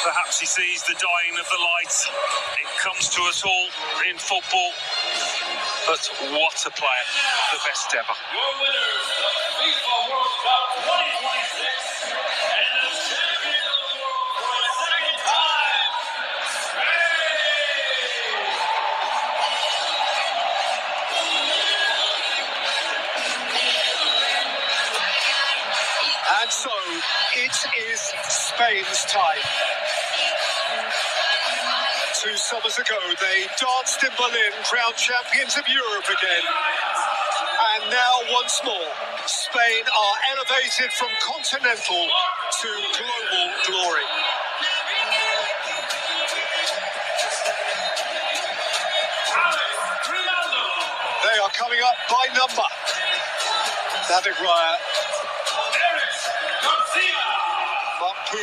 Perhaps he sees the dying of the light. It comes to us all in football. But what a player, the best ever. Your winners of FIFA World Cup 2026 and the champions of the world for a second time, And so, it is Spain's time. 2 summers ago, they danced in Berlin, crowned champions of Europe again. And now, once more, Spain are elevated from continental to global glory. They are coming up by number. David Raya, mampu,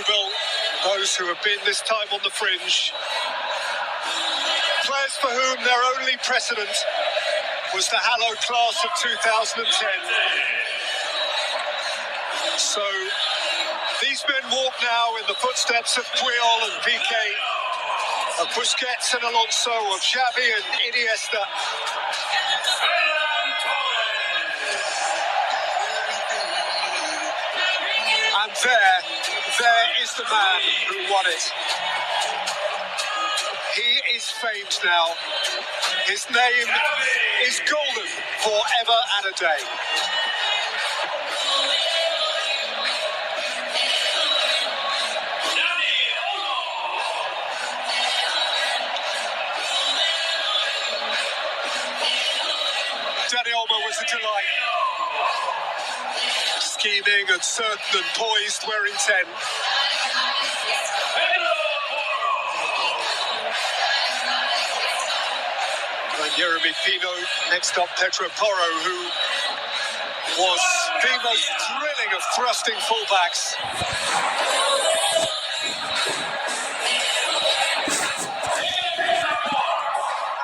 those who have been this time on the fringe. Players for whom their only precedent was the hallowed class of 2010. So these men walk now in the footsteps of Puyol and Piqué, of Busquets and Alonso, of Xavi and Iniesta. And there is the man who won it. He is famed now. His name is golden forever and a day. Dani Olmo was a delight. Scheming and certain and poised where intent. And Jeremy Pino, next up Pedro Porro, who was the most thrilling of thrusting fullbacks.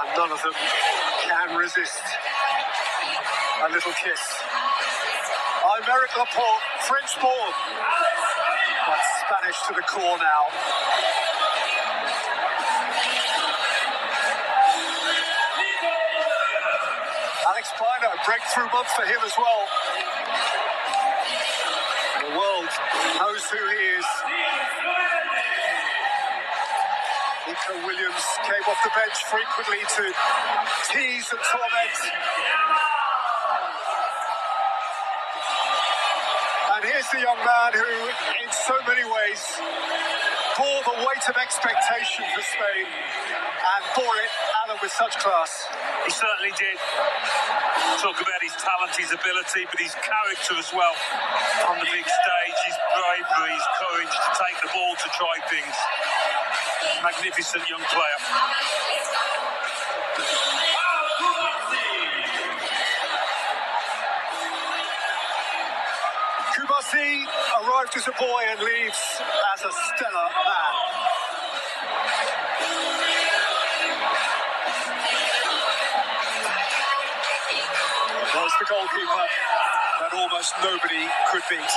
And none of them can resist a little kiss. I'm Eric Laporte, French born, but Spanish to the core now. Alex Pino, breakthrough month for him as well. The world knows who he is. Nico Williams came off the bench frequently to tease and torment. And here's the young man who, in so many ways, bore the weight of expectation for Spain and bore it out with such class. He certainly did. Talk about his talent, his ability, but his character as well. On the big stage, his bravery, his courage to take the ball to try things. Magnificent young player. Kubasi arrived as a boy and leaves as a stellar man. There's the goalkeeper that almost nobody could beat.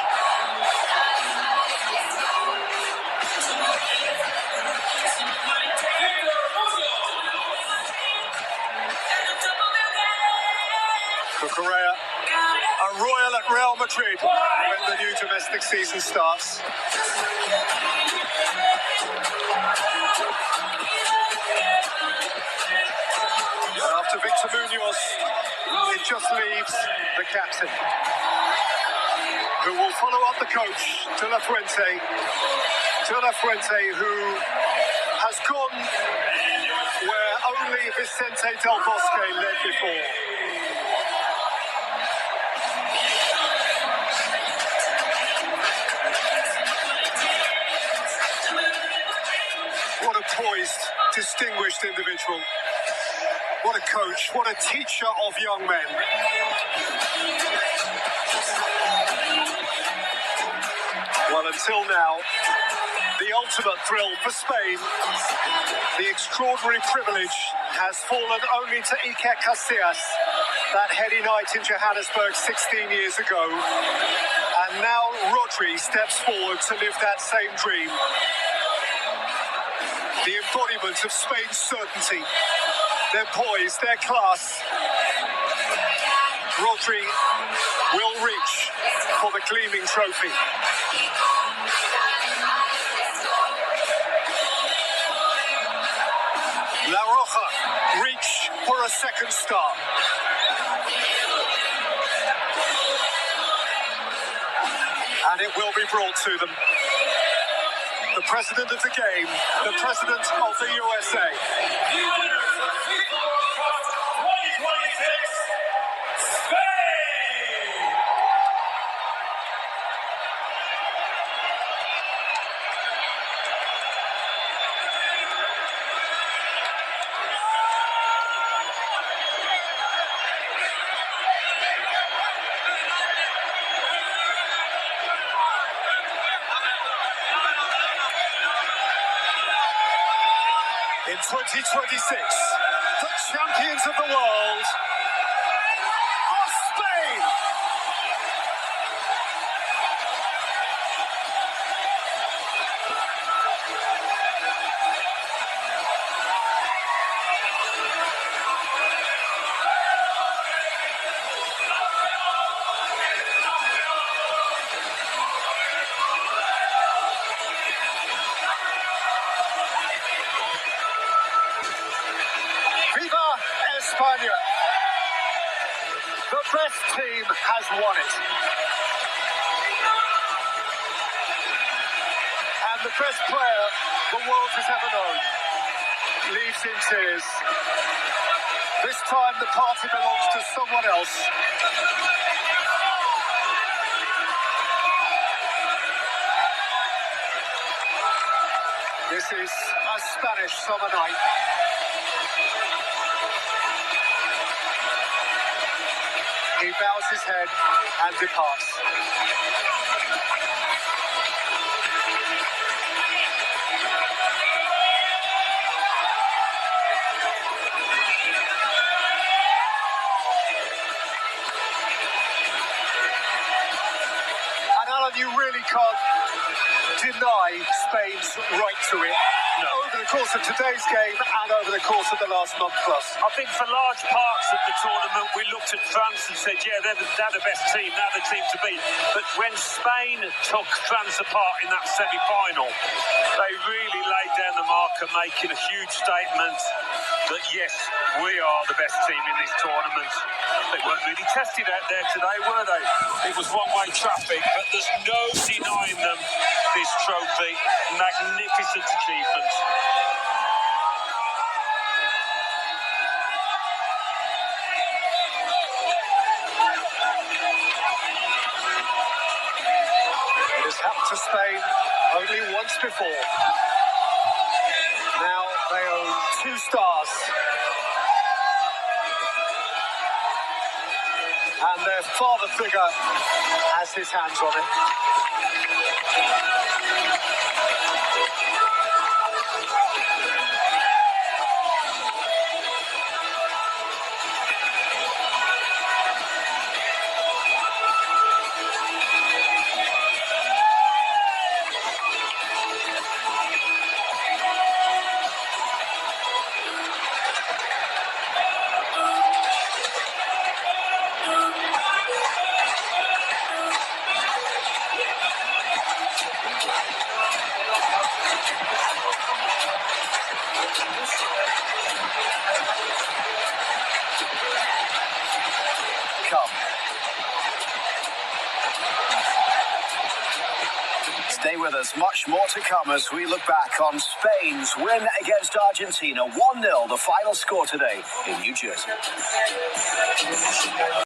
Correa, a royal at Real Madrid when the new domestic season starts. And after Victor Munoz, it just leaves the captain, who will follow up the coach, De La Fuente. De La Fuente, who has gone where only Vicente Del Bosque led before. What a poised, distinguished individual. What a coach, what a teacher of young men. Well, until now, the ultimate thrill for Spain, the extraordinary privilege has fallen only to Iker Casillas, that heady night in Johannesburg 16 years ago. And now Rodri steps forward to live that same dream. the embodiment of Spain's certainty, their poise, their class. Rodri will reach for the gleaming trophy. La Roja reach for a second star. And it will be brought to them. The president of the game, the president of the USA. The winners of FIFA World Cup 2026, Spain! In 2026, the champions of the world are Spain! Viva España! The best team has won it. And the best player the world has ever known leaves in tears. This time the party belongs to someone else. This is a Spanish summer night. He bows his head and departs. And Alan, you really can't deny Spain's right to it. No. Over the course of today's game and over the course of the last month plus. I think for large parts of the tournament, we looked at France and said, yeah, they're the best team, they're the team to beat. But when Spain took France apart in that semi-final, they really laid down the marker, making a huge statement that, yes, we are the best team in this tournament. They weren't really tested out there today, were they? It was one-way traffic, but there's no denying them this trophy. Magnificent achievement. It has happened to Spain only once before. Now they own 2 stars. And their father figure has his hands on it. Stay with us, much more to come as we look back on Spain's win against Argentina. 1-0, the final score today in New Jersey.